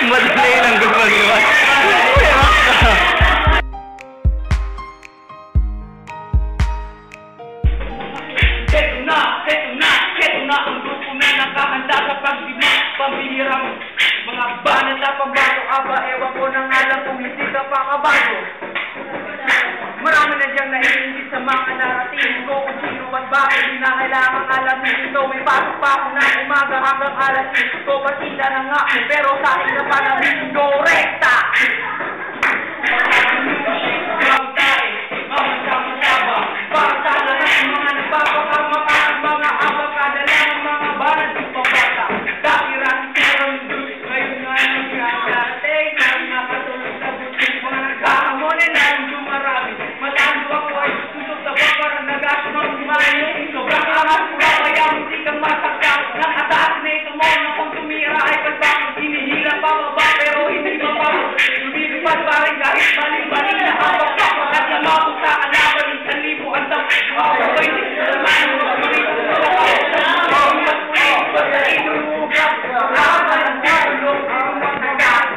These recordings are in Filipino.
Madali lang gumagawa. Heto na ang grupo na nakahanda sa pagdima, pambihirang mga banat na pambato. Aba, ewan ko na nga lang kung hindi ka pa kabago. Marami na diyang naiingit sa mga narating ko kung sino at bakit di na kailangang alamin ito. May pasok pa ako na umaga hanggang alas 5 ko, partida na nga pero sa akin na panamin ko rekta. Para sa lahat ng mga nagpapakamakang mga abakadalang mga banat ng pambata. Dakirang sirang Diyos ngayon nga ng kakalatay na nakatulog sa butik mga nagkahamonin na yung dumarami. Matando ako ay susok sa bakar na nagas ng kumain. Sobrang angas ko kaya hindi kang masaktan. Nakataas na ito mo na kung tumira ay pagbakang hinihila pababa pero hindi mapababa. Lumilipad pa rin kahit balik-balik na abak pa. At lamako sa kalaban ng sanlibo ang tapos. Ako ay hindi sa naman ng magmulito sa lakas. Ako mas pulis pa sa inulugap. Ako ay ang tulog ang matagal.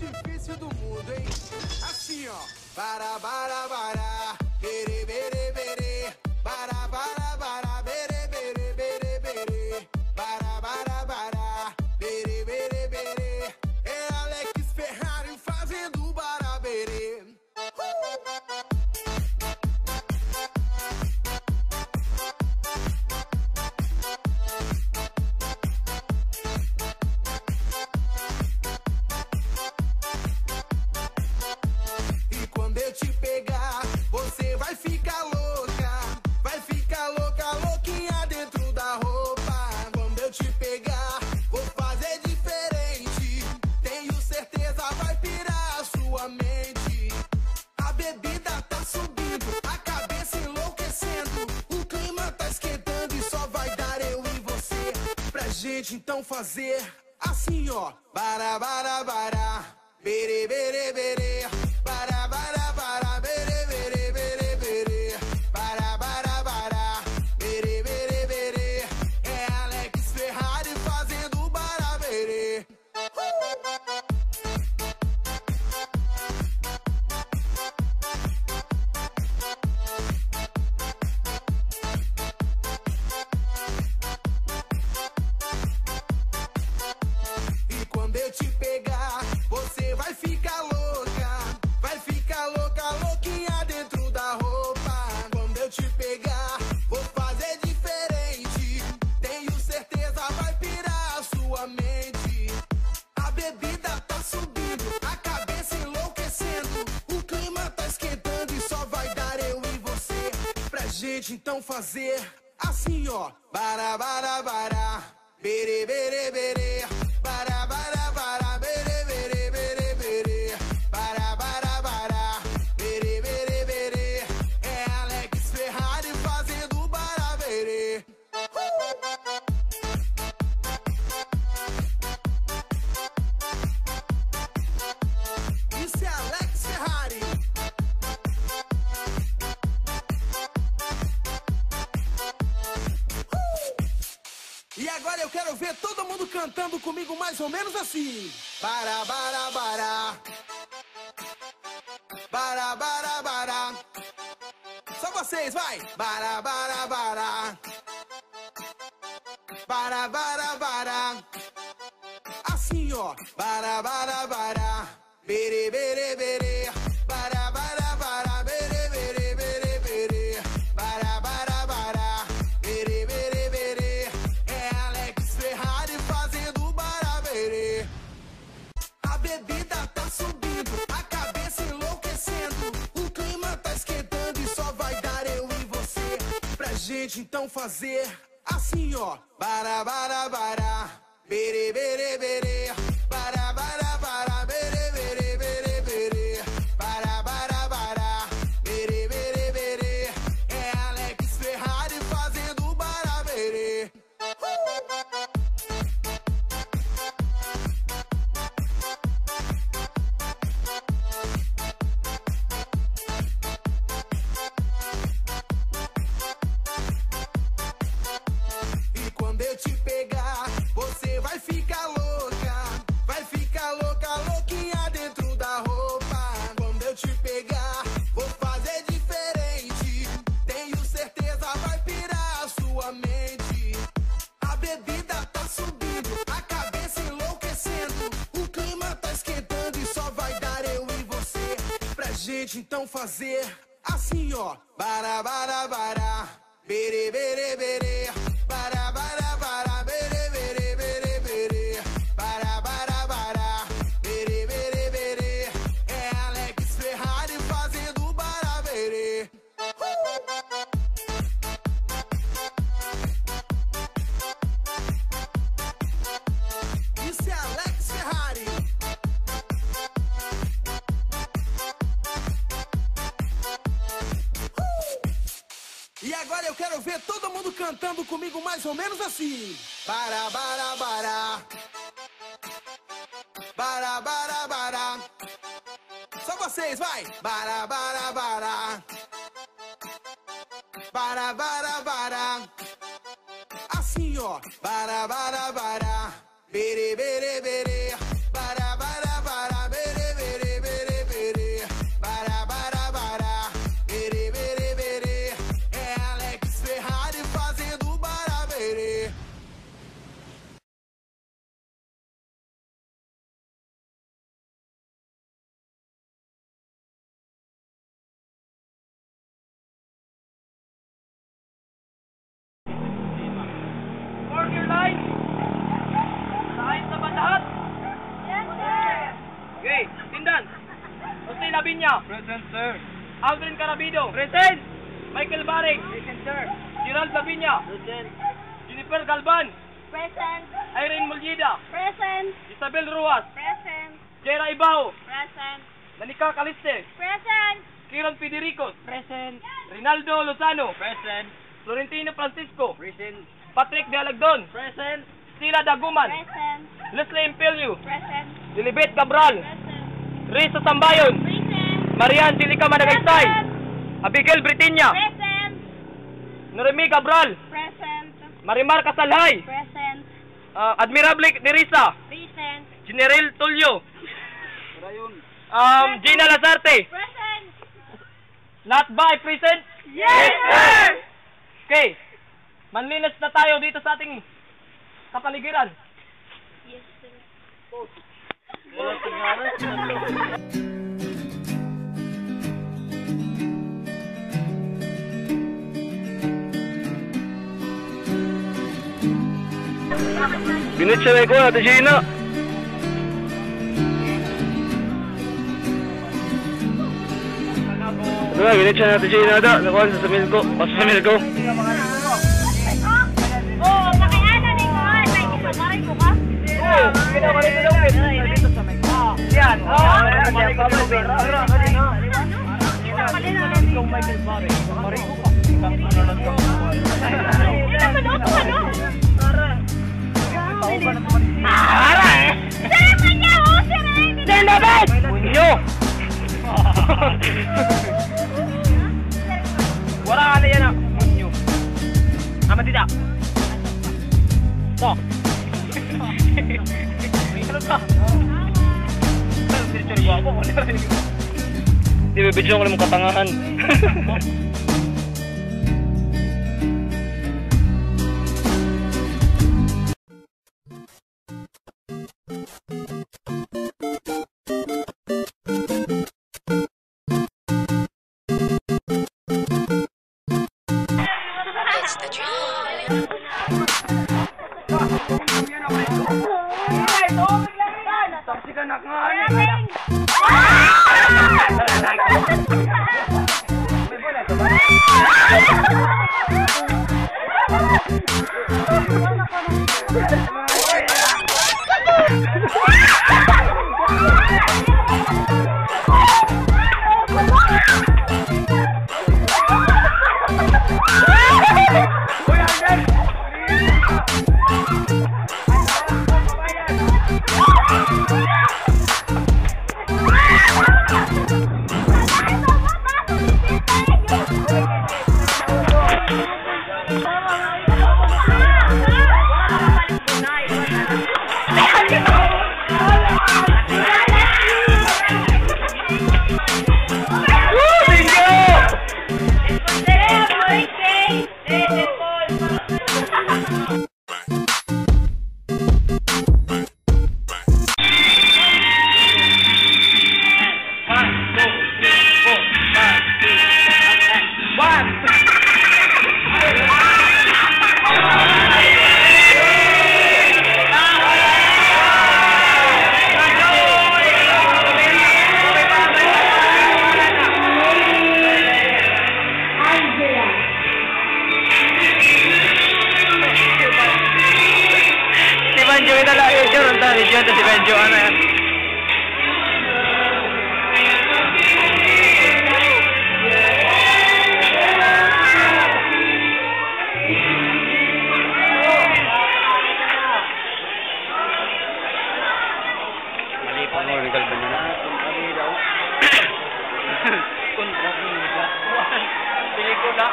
Difícil do mundo, hein? Assim, ó. Bara, bara, bara. Bere, bere, bere. Bara, bara, bara. Bere, bere, bere, bere. Bara, bara, bara. Bere, bere, bere. É Alex Ferrari fazendo barabere. Então fazer assim, ó. Bara, bara, bara. Bere, bere, bere. Bara, bara, bara. Bere, bere, bere, bere. Bara, bara, bara. Bere, bere, bere. É Alex Ferrari fazendo barabere. gente então fazer assim, ó. Bara, bara, bara, bere, bere, bere. Bara, bara, bara, bere, bere, bere, bere. Bara, bara, bara, bere, bere, bere. É Alex Ferrari fazendo bara, bere. Isso é Alex Ferrari. E agora eu quero ver todo mundo cantando comigo mais ou menos assim. Bara, bara, bara. Bara, bara, bara. Só vocês, vai. Bara, bara, bara. Bara, bara, bara. Assim, ó. Bara, bara, bara. Bere, bere, bere. Bara, bara, bara. Bere, bere, bere, bere. Bara, bara, bara. Bere, bere, bere. É Alex Ferrari fazendo bara, bere. A bebida tá subindo, a cabeça enlouquecendo. O clima tá esquentando e só vai dar eu e você. Pra gente então fazer assim, ó. Bara, bara, bara. Bere, bere, bere. Bara, bara, bara. Bere, bere, bere, bere. Bara, bara, bara. Bere, bere, bere. É Alex Ferrari fazendo bara, bere. E quando eu te pegar, você vai ficar louca. Vai ficar louca, louquinha dentro da roupa. Quando eu te pegar, vou fazer diferente. Tenho certeza vai pirar a sua mente. A bebida tá subindo, a cabeça enlouquecendo. O clima tá esquentando e só vai dar eu e você. Pra gente então fazer assim, ó. Bara, bara, bara. Bere, bere, bere. Bara, bara, bara. Bere, bere, bere, bere. Bara, bara, bara. Bere, bere, bere. É Alex Ferrari fazendo bara, bere. Isso é Alex Ferrari. E agora eu quero ver todo mundo cantando comigo mais ou menos assim. Bara, bara, bara. Bara, bara, bara. Só vocês, vai. Bara, bara, bara. Bara, bara, bara. Assim, ó. Bara, bara, bara. Bere, bere, bere. Bara, bara, bara. Bere, bere, bere, bere. Bara, bara, bara. Bere, bere, bere. É Alex Ferrari fazendo bara, bere. Order line! Saan sa lahat? Yes, sir. Okay, Tindan. Jose Lavinia. Present, sir. Aldrin Carabido. Present. Michael Baring. Present, sir. Gerald Lavinia. Present. Jennifer Galban. Present. Irene Muljida. Present. Isabel Ruas. Present. Jera Ibaho. Present. Danica Caliste. Present. Kiran Fidericos. Present. Rinaldo Lozano. Present. Florentino Francisco. Present. Patrick De Alagdon. Present. Sila Daguman. Present. Leslie Impelio. Present. Lilibet Cabral. Present. Risa Sambayon. Present. Marian Angelica Managaystay. Present. Abigail Britinha. Present. Noremi Cabral. Present. Marimar Casalhay. Present. Admirable Nerissa. Present. General Tulio. Rayon. Gina Lazarte. Present. Lahat ba ay present? Yes, sir. Okay. Manlinis na tayo dito sa ating kapaligiran. Yes, sir. Wala sigara. Binitsaway ko, Ate Gina. Diba, ginitsa natin siya inada. Nakuha sa Samilco. O sa Samilco. Oo, nakayana ni ko. May kisamaray ko ka? Oo, kinamaray ko lang. Dito sa may yan. Oo, kinamaray ko lang. Kung Michael Barry, maray ko pa. Ano lang ko? Ara eh! Sama niya o! Sir David! Punyo! Wala ka na yan ah! Punyo! Ama tidak! To! Ano ka? Sir Guapo, wala rin. Di ba, bidyo ko lang mong katangahan. It's the drive. Si Benjo, ano yan? Mali pa mo, legal ba niya? Kontrabida. Pelikula.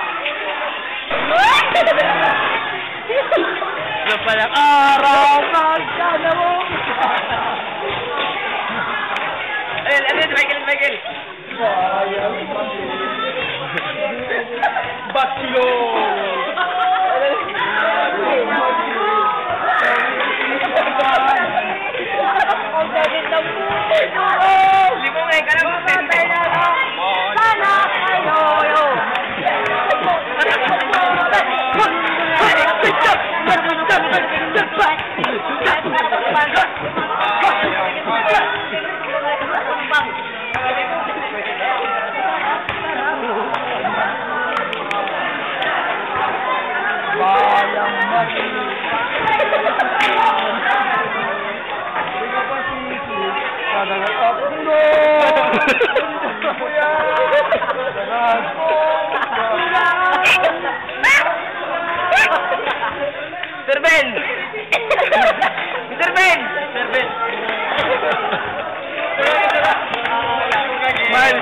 Yung palang araw magkana mo. Ayun, Michael. Batlo. Limong ka lang matay na. Sana kayo. Sir Ben! Sir Ben! Smile!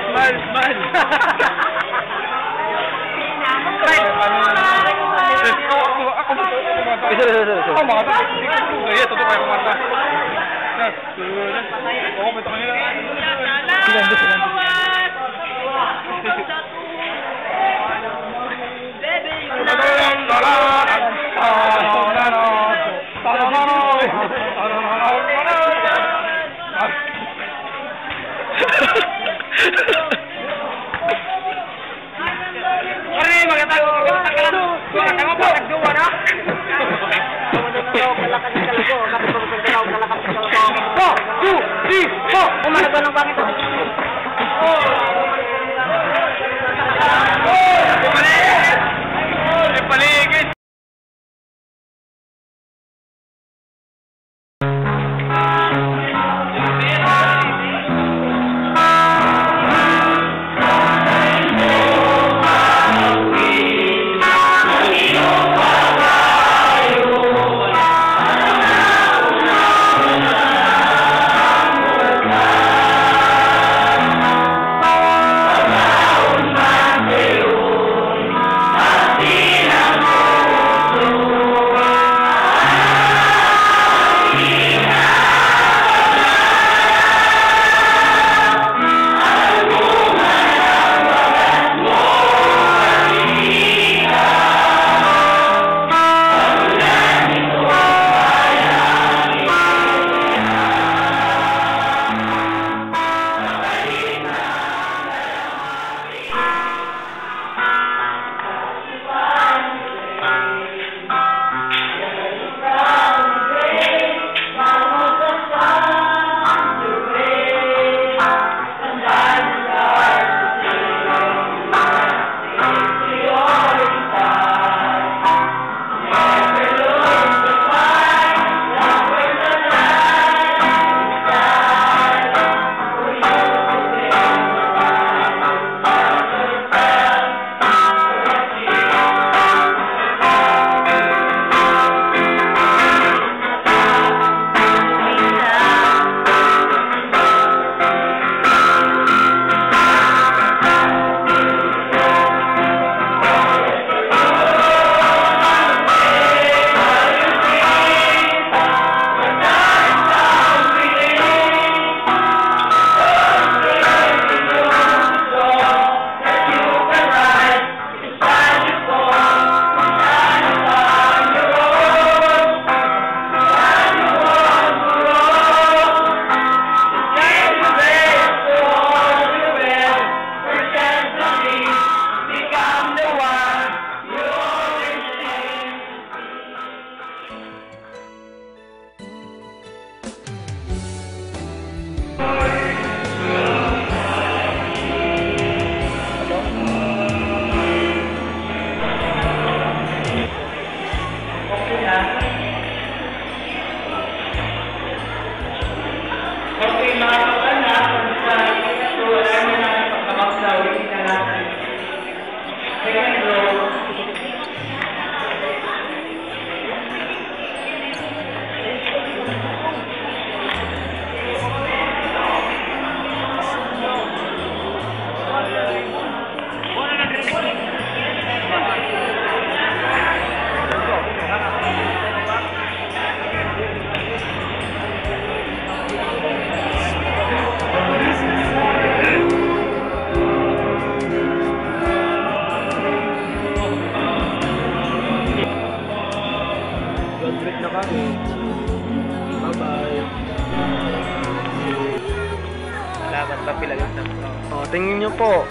O, tingin nyo po,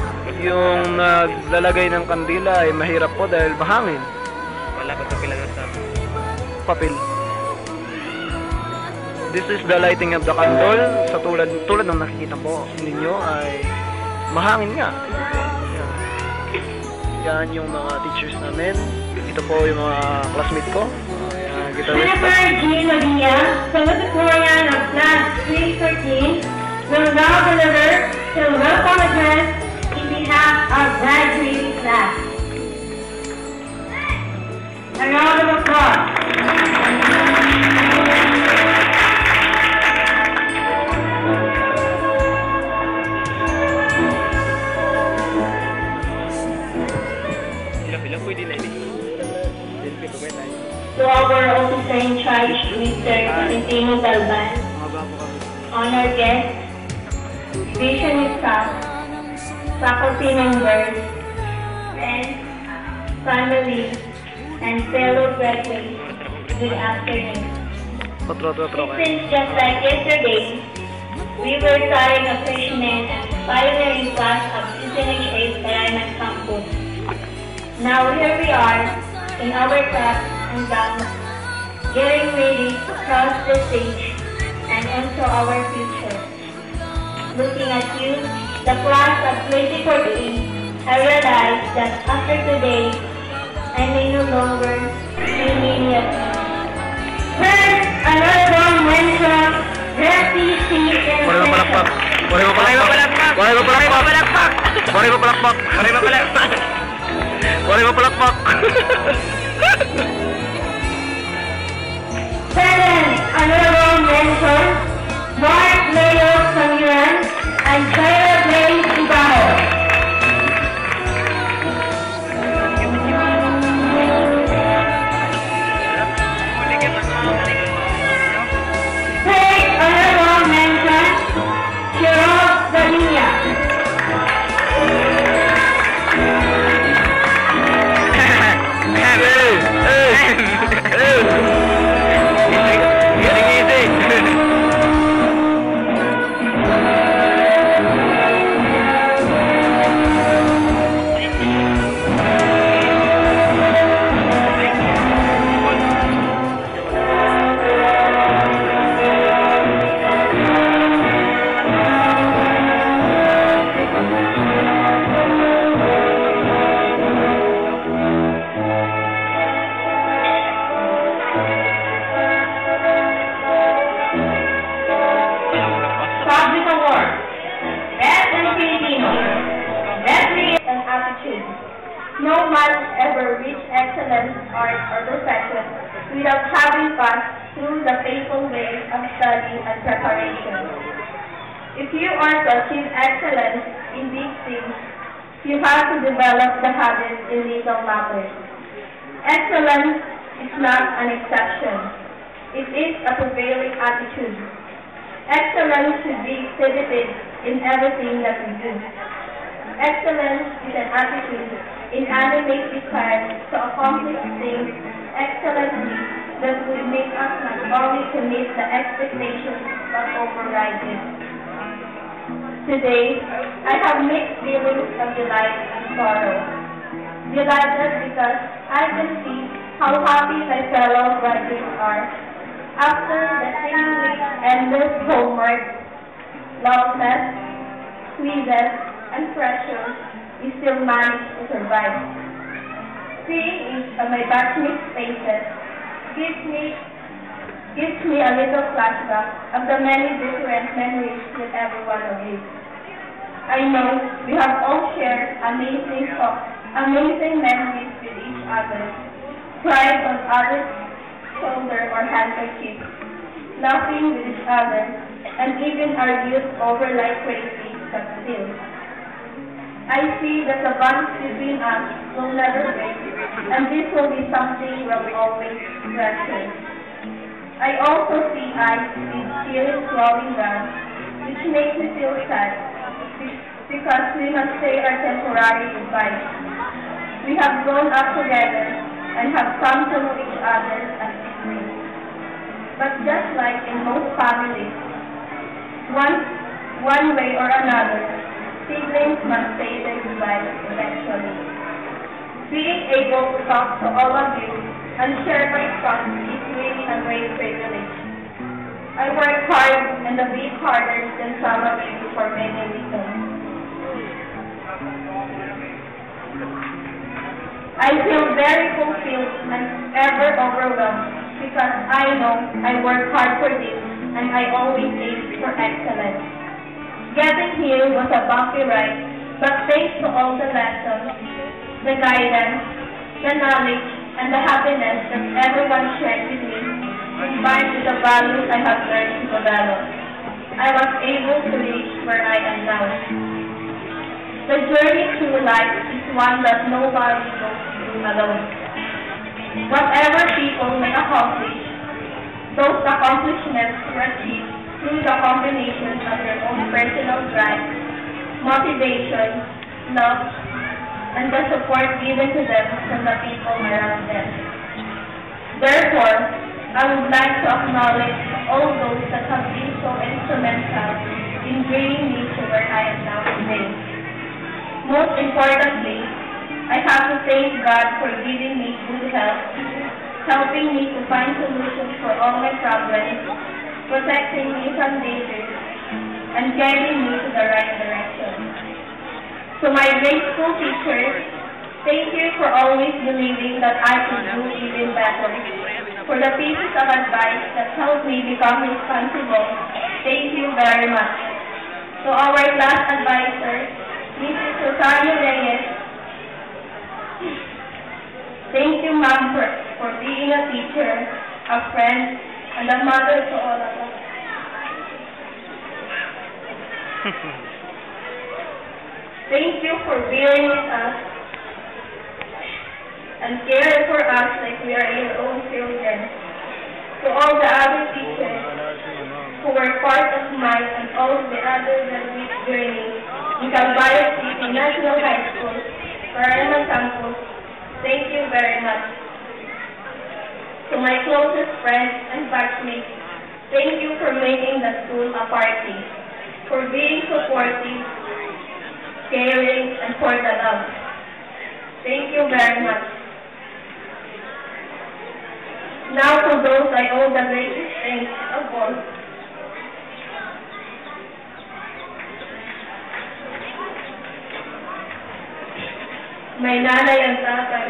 yung naglalagay ng kandila ay mahirap po dahil mahangin. Wala ko ito pilanan sa Papel. This is the lighting of the candle. Sa tulad ng nakikita po ninyo ay mahangin nga. Yan yung mga teachers namin. Ito po yung mga classmate ko. Ayan, guitarista. Jennifer G. Maria, salutatorian of Class 313, will now deliver the welcome address in behalf of graduating class. A round of applause. To our officer in charge, Mr. Valentino Galvan, honored guests, division staff, faculty members, friends, family, and fellow graduates, good afternoon. It seems just like yesterday, we were starting a freshman and pioneering class of SNH8 Diamond Campus. Now here we are in our class and gowns, getting ready to cross the stage and enter our future. Looking at you, the class of 2014, I realized that after today, I may no longer be many of you. First, another one mention, Jesse C. Wari mo palakpak! Wari mo palakpak! Wari mo palakpak! Wari mo palakpak! Wari mo palakpak! Wari mo palakpak! Second, another mention, Mark Leo Sangiran and Sarah Blaine Ibaho. Third, another mention, Cheryl Vanilla. Public Award. Best in Filipino. Best and attitude. No man ever reached excellence, art, or profession without having passed through the painful way of study and preparation. If you are to achieve excellence in these things, you have to develop the habits in little matters. Excellence is not an exception. It is a prevailing attitude. Excellence should be exhibited in everything that we do. Excellence is an attitude in animate desire to accomplish things excellently that will make us not only to meet the expectations but override it. Today, I have mixed feelings of delight and sorrow. Delighted because I can see how happy my fellow graduates are after the seemingly endless homework, long tests, quizzes, and pressure, we still manage to survive. Seeing each of my batchmates' faces gives me a little flashback of the many different memories with every one of you. I know we have all shared amazing memories with each other, cried on others' shoulder or handkerchief, laughing with each other, and even argued over like crazy, but still. I see that the bonds between us will never break, and this will be something we'll always treasure. I also see eyes with tears flowing down, which makes me feel sad, because we must say our temporary goodbyes. We have grown up together and have come to know each other as siblings. But just like in most families, one way or another, siblings must say their goodbyes eventually. Being able to talk to all of you and share my thoughts is really a great privilege. I work hard and a bit harder than some of you for many reasons. I feel very fulfilled and ever overwhelmed because I know I work hard for this and I always aim for excellence. Getting here was a bumpy ride, but thanks to all the lessons, the guidance, the knowledge, and the happiness that everyone shared with me, combined with the values I have learned to develop, I was able to reach where I am now. The journey through life is one that nobody goes through alone. Whatever people may accomplish, those accomplishments were achieved through the combination of their own personal drive, motivation, love, and the support given to them from the people around them. Therefore, I would like to acknowledge all those that have been so instrumental in bringing me to where I am now today. Most importantly, I have to thank God for giving me good health, helping me to find solutions for all my problems, protecting me from dangers, and guiding me to the right direction. To my grade school teachers, thank you for always believing that I could do even better. For the pieces of advice that helped me become responsible, thank you very much. To our class advisor, Mrs. Rosario Reyes, thank you, ma'am, for being a teacher, a friend, and a mother to all of us. Thank you for bearing with us and caring for us like we are your own children. To all the other teachers who were part of mine and all the other graduate journey in Calvario City National High School, Paraná Campus, thank you very much. To my closest friends and batchmates, thank you for making the school a party, for being supportive, caring, and for the love. Thank you very much. Now to those I owe the greatest thanks of all. My nanay and tatay.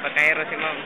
Pagkairo si ma'am.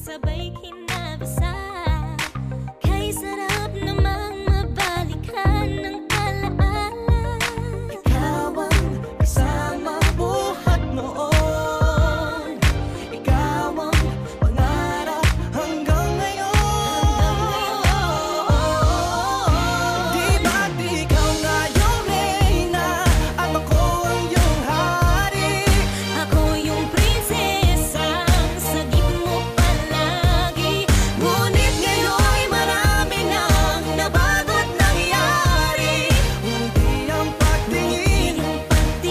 sabay kinabasa. Kay sarap namang mabalikan ng alaala. Ikaw ang kasama buhat noon. Ikaw ang pangarap hanggang ngayon. Di ba't ikaw nga yung reyna at ako ang iyong hari? Ako yung prinsesang sagip mo palagi. Ngunit ngayon'y marami nang nabago't nangyari. Hindi ang pagtingin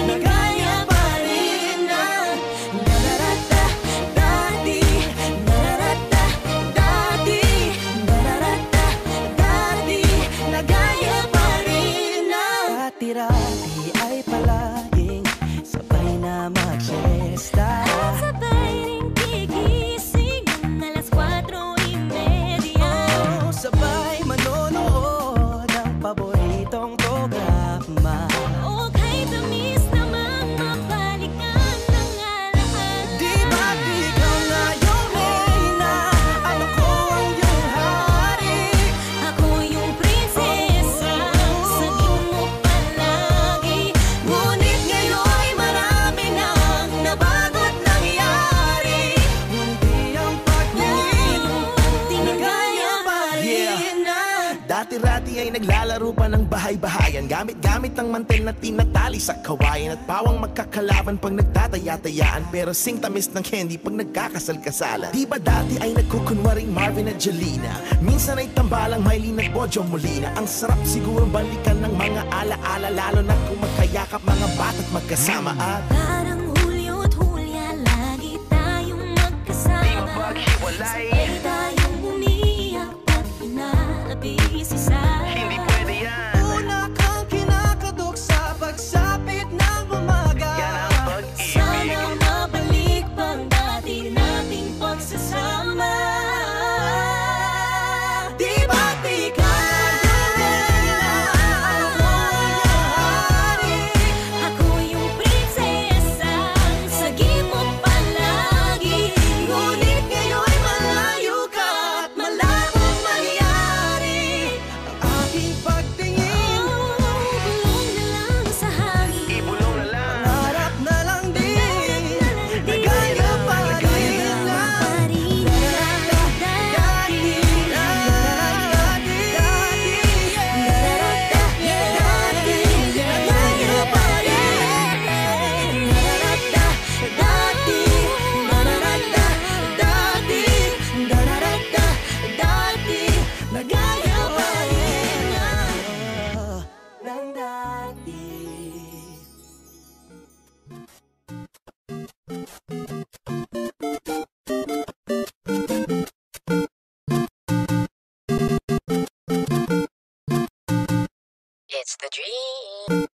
na gaya pa rin ng nararata dati. Nararata dati. Nararata dati. Na gaya pa rin ng dati-rati ay palaging sabay na mag-siesta. At sabay ring gigising ng alas 4:30. Oh, sabay manonood ng paboritong programa. O kay tamis namang mabalikan ng alaala. Di ba't ikaw nga yung reyna at ako ang iyong hari? Ako yung prinsesa, sagip mo palagi. Ngunit ngayon'y marami nang nabago't nangyari. Hindi ang pagtingin na gaya pa rin ng dati-rati ay naglalaro pa ng bahay-bahayan. Gamit-gamit ang mantel na tinatali sa kawayan. At pawang magkakalaban pag nagtataya-tayaan. Pero sing tamis ng candy pag nagkakasal-kasalan. Di ba dati ay nagkukunwaring Marvin at Jelena? Minsan ay tambalang Mylene at Bojo Molina. Ang sarap siguro balikan ng mga ala-ala. Lalo na kung magkayakap mga bata't magkasama. At Parang Hulyo't Hulya, lagi tayong magkasama. Sabay tayong umiyak at inaabisi sa una kang kinakatok sa pagsapit ng umaga. sana mabalik pang dati nating pagsasama. Di ba't ikaw yung reyna at ako ang iyong hari? Ako yung prinsesa, sagip mo palagi. Ngunit ngayon'y malayo ka at malabong mangyari. Ang aking pagtingin, Bulong na lang sa hangin. harap na lang din, na gaya pa rin ng dati. It's the dream.